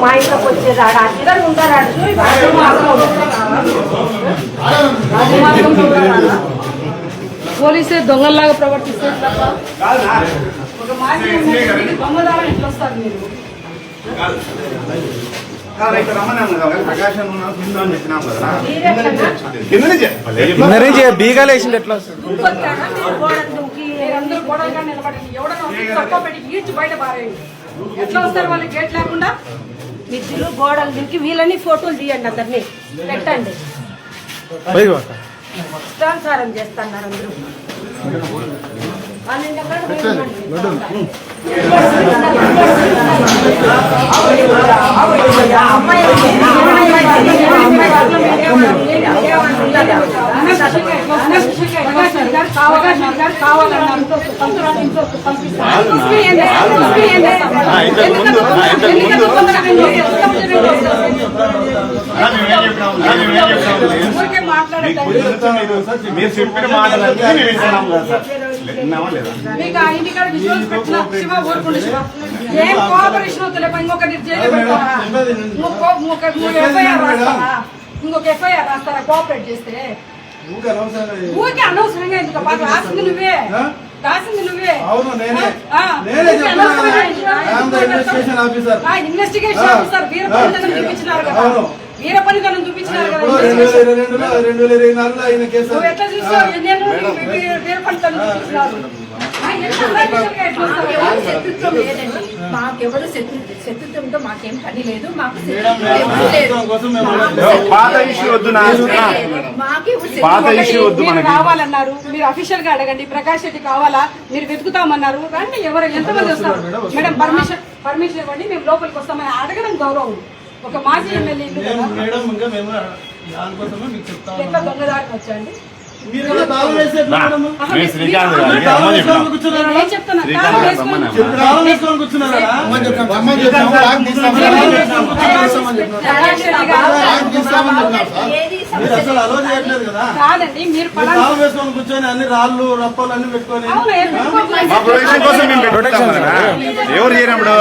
మా ఇంట్లోకి వచ్చేది ఆడ అద్దరు ఉంటారు పోలీసే దొంగల్లాగా ప్రవర్తిస్తారు తప్ప ఒక దొంగదారం ఎట్లా వస్తారు మీరు? బీగాలు వేసింది ఎట్లా అందరూ గోడలుగా నిలబడండి. ఎవడన్నా తక్కువ పెట్టి ఈడ్చి బయట పారేయండి. ఎట్లా వస్తారు వాళ్ళు గేట్ లేకుండా? మిద్దులు గోడలు దింకి వీళ్ళని ఫోటోలు తీయండి, అందరినీ పెట్టండి. ఇష్టానుసారం చేస్తున్నారు అందరూ. మీకు ఆ ఇంటికాడ విజువల్స్ పెట్టిన శివ ఊరుకుండు శివ ఏం కోఆపరేషన్ అవుతలే. ఇంకొకటి జైలు పెడతారా? ఇంకొక ఎఫ్ఐఆర్ రాస్తారా కోఆపరేట్ చేస్తే? ఊరికే అనవసరంగా ఎందుకు? బాగా రాసింది నువ్వే, రాసింది నువ్వే. ఇన్వెస్టిగేషన్ ఆఫీసర్ వీరపనితనం చూపించినారు కదా, వీరపనితనం చూపించినారు కదా. నువ్వు ఎట్లా చూసావు? వీరపనితనం చూపించినారు. శత్రుత్వం లేదండి, మాకెవరు శత్రుత్వంతో మాకేం పని లేదు. మాకు కావాలన్నారు, మీరు అఫీషియల్ గా అడగండి. ప్రకాష్ రెడ్డి కావాలా? మీరు వెతుకుతామన్నారు, రండి. ఎవరు ఎంతమంది వస్తారు? మేడం పర్మిషన్ ఇవ్వండి, మేము లోపలికి వస్తామని అడగడం గౌరవం. ఒక మాజీ ఎమ్మెల్యే ఎట్లా దొంగదారికి వచ్చండి? కాదండి, మీరు కూర్చొని అన్ని రాళ్ళు రప్పలు అన్ని పెట్టుకొని ఎవరు చేయనప్పుడు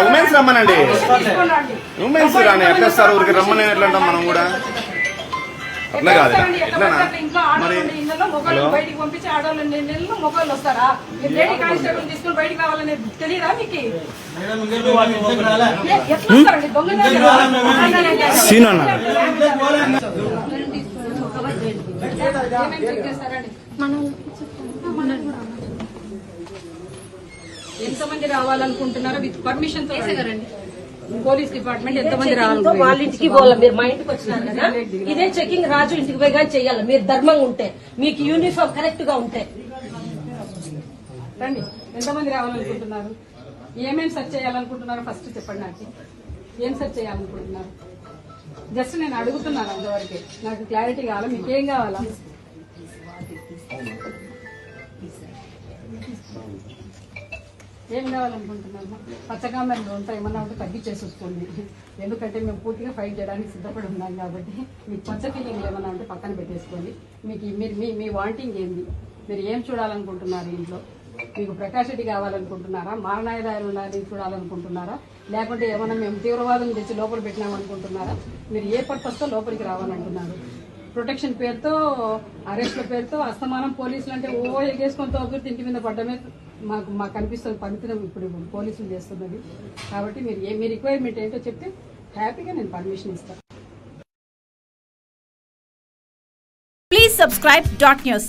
ఉమెన్స్ రమ్మనండి. ఉమెన్స్ రాని ఎట్లా సార్ ఊరికి రమ్మని ఎట్లా అంటాం మనం కూడా? అట్లా కాదు. బయటికి పంపించి ఆడవాళ్ళు నెలలో మొగోళ్ళు వస్తారా? లేడీ కానిస్టేబుల్ తీసుకుని బయటికి రావాలని తెలియదా మీకు? ఎట్లా వస్తారండి దొంగ? ఎంతమంది రావాలనుకుంటున్నారో విత్ పర్మిషన్ తో పోలీస్ డిపార్ట్మెంట్ ఎంతమంది రావాలనుకుంటున్నారు? వాళ్ళ ఇంటికి పోవాలి. మీరు మా ఇంటికి వచ్చినారు కదా, ఇదే చెకింగ్ రాజు ఇంటికి పోయి కానీ చెయ్యాలి. మీరు ధర్మంగా ఉంటే, మీకు యూనిఫామ్ కరెక్ట్ గా ఉంటే రండి. ఎంతమంది రావాలనుకుంటున్నారు? ఏమేమి సెర్చ్ చేయాలనుకుంటున్నారో ఫస్ట్ చెప్పండి. నాకు ఏం సెర్చ్ చేయాలనుకుంటున్నారు? జస్ట్ నేను అడుగుతున్నాను అంతవరకే. నాకు క్లారిటీ కావాలా? మీకు ఏం కావాలా? ఏం కావాలనుకుంటున్నాము? పచ్చకామెరలు ఉంటాయి, ఏమన్నా ఉంటే తగ్గించేసి వస్తుంది. ఎందుకంటే మేము పూర్తిగా ఫైట్ చేయడానికి సిద్ధపడి ఉన్నాం కాబట్టి మీకు పచ్చ ఫీలింగ్ ఏమన్నా ఉంటే పక్కన పెట్టేసుకోండి. మీకు మీ వాంటింగ్ ఏంది? మీరు ఏం చూడాలనుకుంటున్నారు ఇంట్లో? మీకు ప్రకాష్ రెడ్డి కావాలనుకుంటున్నారా? మారణాయుధాలు ఉన్నది చూడాలనుకుంటున్నారా? లేకుంటే ఏమన్నా మేము తీవ్రవాదం తెచ్చి లోపల పెట్టినామనుకుంటున్నారా? మీరు ఏ పర్పస్తో లోపలికి రావాలంటున్నారు? ప్రొటెక్షన్ పేరుతో, అరెస్ట్ల పేరుతో అస్తమానం పోలీసులు అంటే ఎగేసుకొని తోకూరి ఇంటి మీద పడ్డమే మాకు కనిపిస్తుంది. పనితనం ఇప్పుడు పోలీసులు చేస్తున్నది. కాబట్టి మీరు మీ రిక్వైర్మెంట్ ఏంటో చెప్తే హ్యాపీగా నేను పర్మిషన్ ఇస్తాను. Please subscribe .news.